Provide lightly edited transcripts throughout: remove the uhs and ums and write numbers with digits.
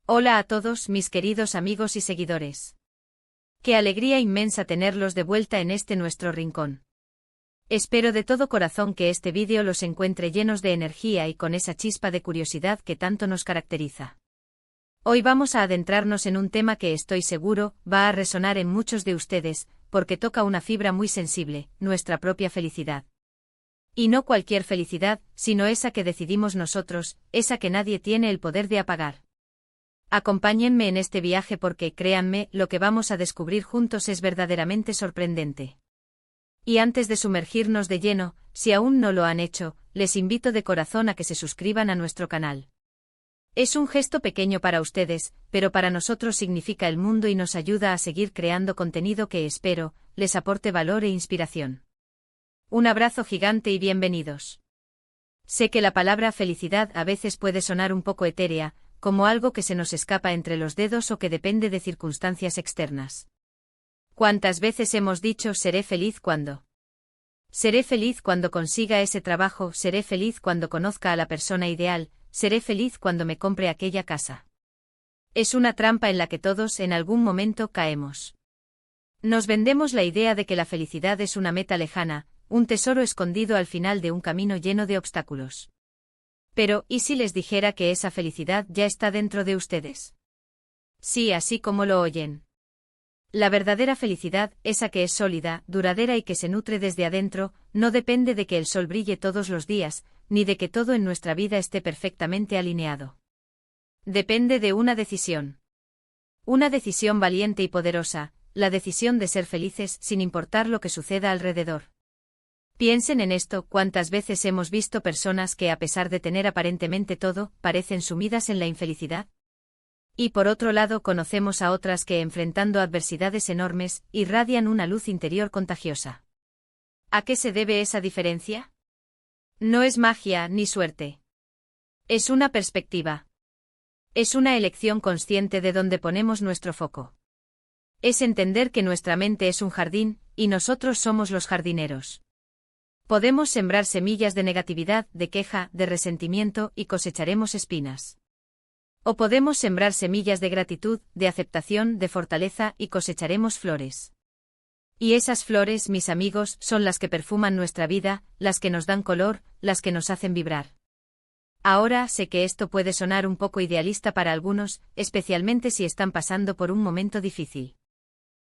Hola a todos mis queridos amigos y seguidores. Qué alegría inmensa tenerlos de vuelta en este nuestro rincón. Espero de todo corazón que este vídeo los encuentre llenos de energía y con esa chispa de curiosidad que tanto nos caracteriza. Hoy vamos a adentrarnos en un tema que estoy seguro va a resonar en muchos de ustedes, porque toca una fibra muy sensible, nuestra propia felicidad. Y no cualquier felicidad, sino esa que decidimos nosotros, esa que nadie tiene el poder de apagar. Acompáñenme en este viaje porque, créanme, lo que vamos a descubrir juntos es verdaderamente sorprendente. Y antes de sumergirnos de lleno, si aún no lo han hecho, les invito de corazón a que se suscriban a nuestro canal. Es un gesto pequeño para ustedes, pero para nosotros significa el mundo y nos ayuda a seguir creando contenido que espero les aporte valor e inspiración. Un abrazo gigante y bienvenidos. Sé que la palabra felicidad a veces puede sonar un poco etérea, como algo que se nos escapa entre los dedos o que depende de circunstancias externas. ¿Cuántas veces hemos dicho seré feliz cuando? Seré feliz cuando consiga ese trabajo, seré feliz cuando conozca a la persona ideal, seré feliz cuando me compre aquella casa. Es una trampa en la que todos en algún momento caemos. Nos vendemos la idea de que la felicidad es una meta lejana, un tesoro escondido al final de un camino lleno de obstáculos. Pero, ¿y si les dijera que esa felicidad ya está dentro de ustedes? Sí, así como lo oyen. La verdadera felicidad, esa que es sólida, duradera y que se nutre desde adentro, no depende de que el sol brille todos los días, ni de que todo en nuestra vida esté perfectamente alineado. Depende de una decisión. Una decisión valiente y poderosa, la decisión de ser felices sin importar lo que suceda alrededor. Piensen en esto, cuántas veces hemos visto personas que a pesar de tener aparentemente todo, parecen sumidas en la infelicidad. Y por otro lado conocemos a otras que enfrentando adversidades enormes, irradian una luz interior contagiosa. ¿A qué se debe esa diferencia? No es magia ni suerte. Es una perspectiva. Es una elección consciente de dónde ponemos nuestro foco. Es entender que nuestra mente es un jardín, y nosotros somos los jardineros. Podemos sembrar semillas de negatividad, de queja, de resentimiento y cosecharemos espinas. O podemos sembrar semillas de gratitud, de aceptación, de fortaleza y cosecharemos flores. Y esas flores, mis amigos, son las que perfuman nuestra vida, las que nos dan color, las que nos hacen vibrar. Ahora sé que esto puede sonar un poco idealista para algunos, especialmente si están pasando por un momento difícil.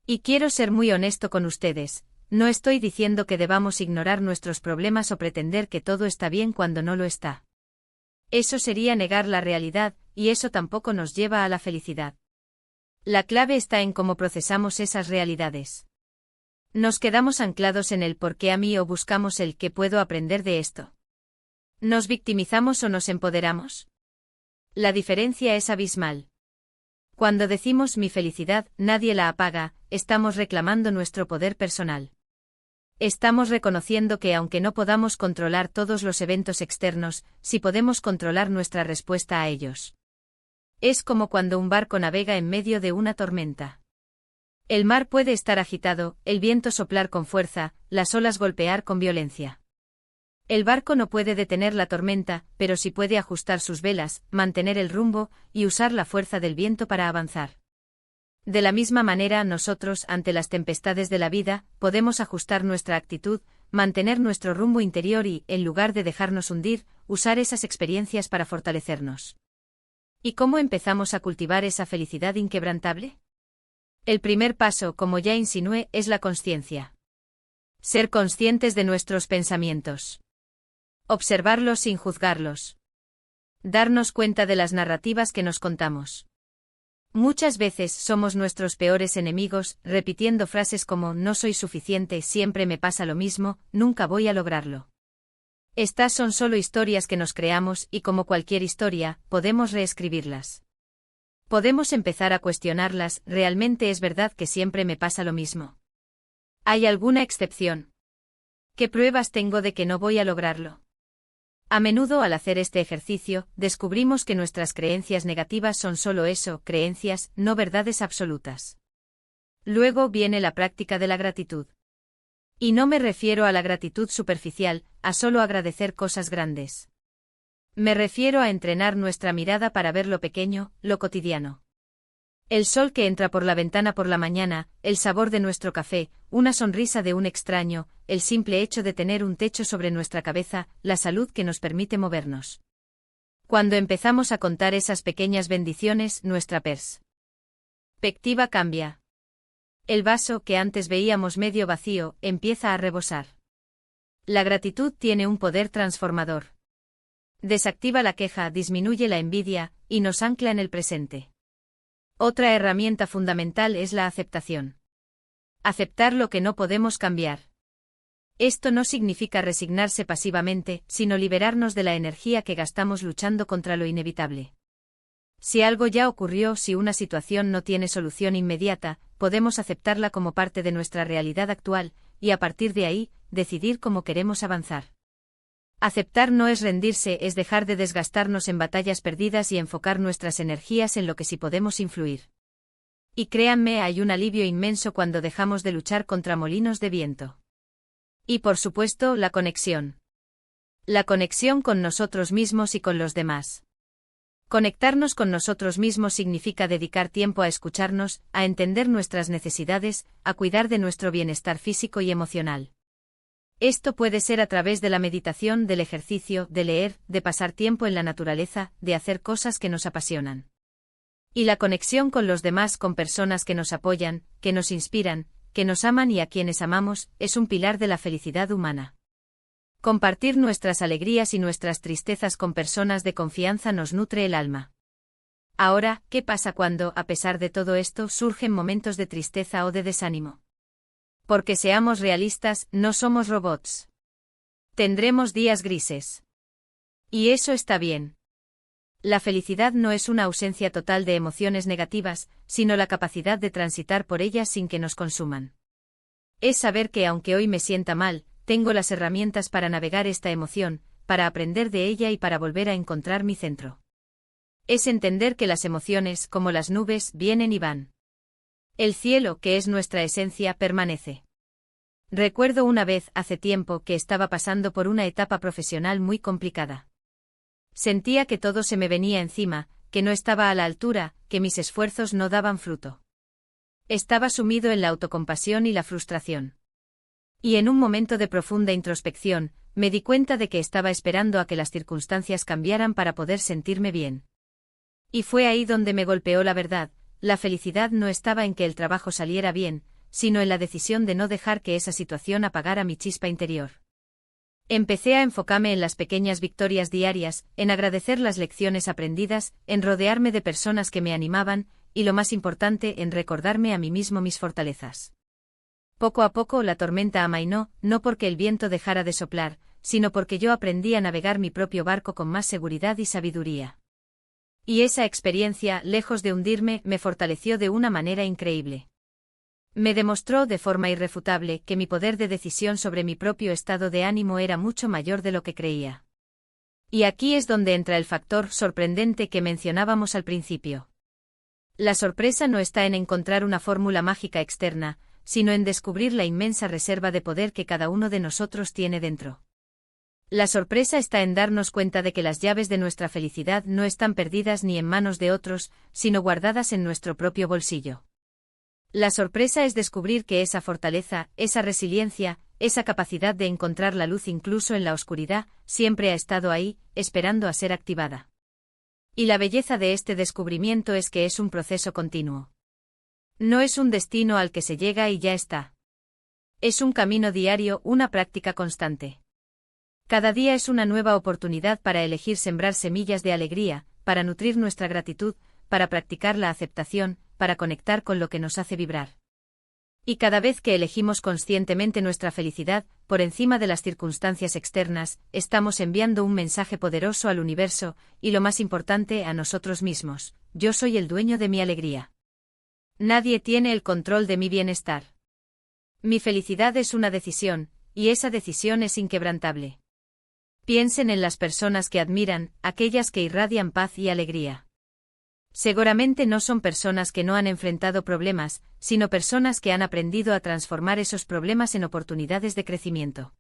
Y quiero ser muy honesto con ustedes. No estoy diciendo que debamos ignorar nuestros problemas o pretender que todo está bien cuando no lo está. Eso sería negar la realidad, y eso tampoco nos lleva a la felicidad. La clave está en cómo procesamos esas realidades. Nos quedamos anclados en el por qué a mí o buscamos el qué puedo aprender de esto. ¿Nos victimizamos o nos empoderamos? La diferencia es abismal. Cuando decimos mi felicidad, nadie la apaga, estamos reclamando nuestro poder personal. Estamos reconociendo que aunque no podamos controlar todos los eventos externos, sí podemos controlar nuestra respuesta a ellos. Es como cuando un barco navega en medio de una tormenta. El mar puede estar agitado, el viento soplar con fuerza, las olas golpear con violencia. El barco no puede detener la tormenta, pero sí puede ajustar sus velas, mantener el rumbo, y usar la fuerza del viento para avanzar. De la misma manera nosotros, ante las tempestades de la vida, podemos ajustar nuestra actitud, mantener nuestro rumbo interior y, en lugar de dejarnos hundir, usar esas experiencias para fortalecernos. ¿Y cómo empezamos a cultivar esa felicidad inquebrantable? El primer paso, como ya insinué, es la consciencia. Ser conscientes de nuestros pensamientos. Observarlos sin juzgarlos. Darnos cuenta de las narrativas que nos contamos. Muchas veces somos nuestros peores enemigos, repitiendo frases como no soy suficiente, siempre me pasa lo mismo, nunca voy a lograrlo. Estas son solo historias que nos creamos y como cualquier historia, podemos reescribirlas. Podemos empezar a cuestionarlas, ¿realmente es verdad que siempre me pasa lo mismo? ¿Hay alguna excepción? ¿Qué pruebas tengo de que no voy a lograrlo? A menudo al hacer este ejercicio, descubrimos que nuestras creencias negativas son solo eso, creencias, no verdades absolutas. Luego viene la práctica de la gratitud. Y no me refiero a la gratitud superficial, a solo agradecer cosas grandes. Me refiero a entrenar nuestra mirada para ver lo pequeño, lo cotidiano. El sol que entra por la ventana por la mañana, el sabor de nuestro café, una sonrisa de un extraño, el simple hecho de tener un techo sobre nuestra cabeza, la salud que nos permite movernos. Cuando empezamos a contar esas pequeñas bendiciones, nuestra perspectiva cambia. El vaso que antes veíamos medio vacío, empieza a rebosar. La gratitud tiene un poder transformador. Desactiva la queja, disminuye la envidia, y nos ancla en el presente. Otra herramienta fundamental es la aceptación. Aceptar lo que no podemos cambiar. Esto no significa resignarse pasivamente, sino liberarnos de la energía que gastamos luchando contra lo inevitable. Si algo ya ocurrió, si una situación no tiene solución inmediata, podemos aceptarla como parte de nuestra realidad actual, y a partir de ahí, decidir cómo queremos avanzar. Aceptar no es rendirse, es dejar de desgastarnos en batallas perdidas y enfocar nuestras energías en lo que sí podemos influir. Y créanme, hay un alivio inmenso cuando dejamos de luchar contra molinos de viento. Y por supuesto, la conexión. La conexión con nosotros mismos y con los demás. Conectarnos con nosotros mismos significa dedicar tiempo a escucharnos, a entender nuestras necesidades, a cuidar de nuestro bienestar físico y emocional. Esto puede ser a través de la meditación, del ejercicio, de leer, de pasar tiempo en la naturaleza, de hacer cosas que nos apasionan. Y la conexión con los demás, con personas que nos apoyan, que nos inspiran, que nos aman y a quienes amamos, es un pilar de la felicidad humana. Compartir nuestras alegrías y nuestras tristezas con personas de confianza nos nutre el alma. Ahora, ¿qué pasa cuando, a pesar de todo esto, surgen momentos de tristeza o de desánimo? Porque seamos realistas, no somos robots. Tendremos días grises. Y eso está bien. La felicidad no es una ausencia total de emociones negativas, sino la capacidad de transitar por ellas sin que nos consuman. Es saber que aunque hoy me sienta mal, tengo las herramientas para navegar esta emoción, para aprender de ella y para volver a encontrar mi centro. Es entender que las emociones, como las nubes, vienen y van. El cielo, que es nuestra esencia, permanece. Recuerdo una vez, hace tiempo, que estaba pasando por una etapa profesional muy complicada. Sentía que todo se me venía encima, que no estaba a la altura, que mis esfuerzos no daban fruto. Estaba sumido en la autocompasión y la frustración. Y en un momento de profunda introspección, me di cuenta de que estaba esperando a que las circunstancias cambiaran para poder sentirme bien. Y fue ahí donde me golpeó la verdad: la felicidad no estaba en que el trabajo saliera bien, sino en la decisión de no dejar que esa situación apagara mi chispa interior. Empecé a enfocarme en las pequeñas victorias diarias, en agradecer las lecciones aprendidas, en rodearme de personas que me animaban, y lo más importante, en recordarme a mí mismo mis fortalezas. Poco a poco la tormenta amainó, no porque el viento dejara de soplar, sino porque yo aprendí a navegar mi propio barco con más seguridad y sabiduría. Y esa experiencia, lejos de hundirme, me fortaleció de una manera increíble. Me demostró de forma irrefutable que mi poder de decisión sobre mi propio estado de ánimo era mucho mayor de lo que creía. Y aquí es donde entra el factor sorprendente que mencionábamos al principio. La sorpresa no está en encontrar una fórmula mágica externa, sino en descubrir la inmensa reserva de poder que cada uno de nosotros tiene dentro. La sorpresa está en darnos cuenta de que las llaves de nuestra felicidad no están perdidas ni en manos de otros, sino guardadas en nuestro propio bolsillo. La sorpresa es descubrir que esa fortaleza, esa resiliencia, esa capacidad de encontrar la luz incluso en la oscuridad, siempre ha estado ahí, esperando a ser activada. Y la belleza de este descubrimiento es que es un proceso continuo. No es un destino al que se llega y ya está. Es un camino diario, una práctica constante. Cada día es una nueva oportunidad para elegir sembrar semillas de alegría, para nutrir nuestra gratitud, para practicar la aceptación, para conectar con lo que nos hace vibrar. Y cada vez que elegimos conscientemente nuestra felicidad, por encima de las circunstancias externas, estamos enviando un mensaje poderoso al universo, y lo más importante, a nosotros mismos: yo soy el dueño de mi alegría. Nadie tiene el control de mi bienestar. Mi felicidad es una decisión, y esa decisión es inquebrantable. Piensen en las personas que admiran, aquellas que irradian paz y alegría. Seguramente no son personas que no han enfrentado problemas, sino personas que han aprendido a transformar esos problemas en oportunidades de crecimiento.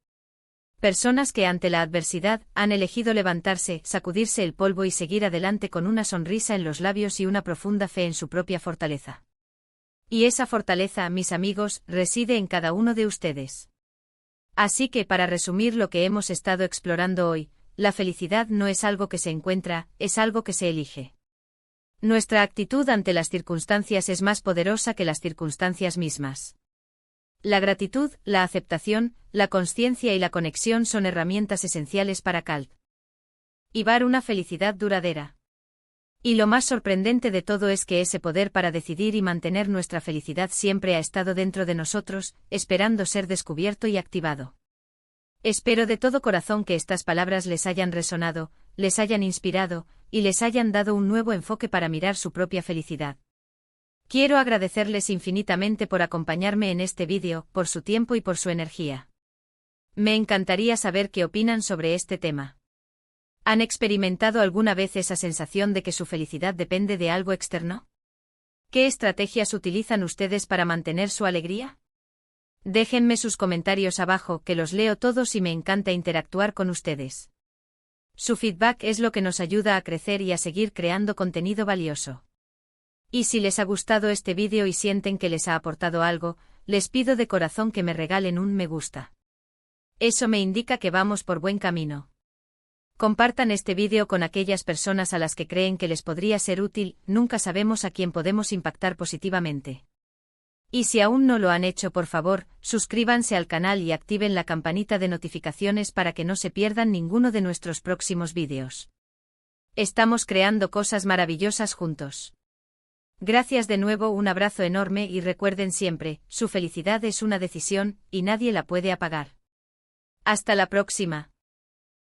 Personas que ante la adversidad han elegido levantarse, sacudirse el polvo y seguir adelante con una sonrisa en los labios y una profunda fe en su propia fortaleza. Y esa fortaleza, mis amigos, reside en cada uno de ustedes. Así que, para resumir lo que hemos estado explorando hoy, la felicidad no es algo que se encuentra, es algo que se elige. Nuestra actitud ante las circunstancias es más poderosa que las circunstancias mismas. La gratitud, la aceptación, la consciencia y la conexión son herramientas esenciales para cultivar una felicidad duradera. Y lo más sorprendente de todo es que ese poder para decidir y mantener nuestra felicidad siempre ha estado dentro de nosotros, esperando ser descubierto y activado. Espero de todo corazón que estas palabras les hayan resonado, les hayan inspirado, y les hayan dado un nuevo enfoque para mirar su propia felicidad. Quiero agradecerles infinitamente por acompañarme en este vídeo, por su tiempo y por su energía. Me encantaría saber qué opinan sobre este tema. ¿Han experimentado alguna vez esa sensación de que su felicidad depende de algo externo? ¿Qué estrategias utilizan ustedes para mantener su alegría? Déjenme sus comentarios abajo, que los leo todos y me encanta interactuar con ustedes. Su feedback es lo que nos ayuda a crecer y a seguir creando contenido valioso. Y si les ha gustado este vídeo y sienten que les ha aportado algo, les pido de corazón que me regalen un me gusta. Eso me indica que vamos por buen camino. Compartan este vídeo con aquellas personas a las que creen que les podría ser útil, nunca sabemos a quién podemos impactar positivamente. Y si aún no lo han hecho, por favor, suscríbanse al canal y activen la campanita de notificaciones para que no se pierdan ninguno de nuestros próximos vídeos. Estamos creando cosas maravillosas juntos. Gracias de nuevo, un abrazo enorme y recuerden siempre, su felicidad es una decisión, y nadie la puede apagar. Hasta la próxima.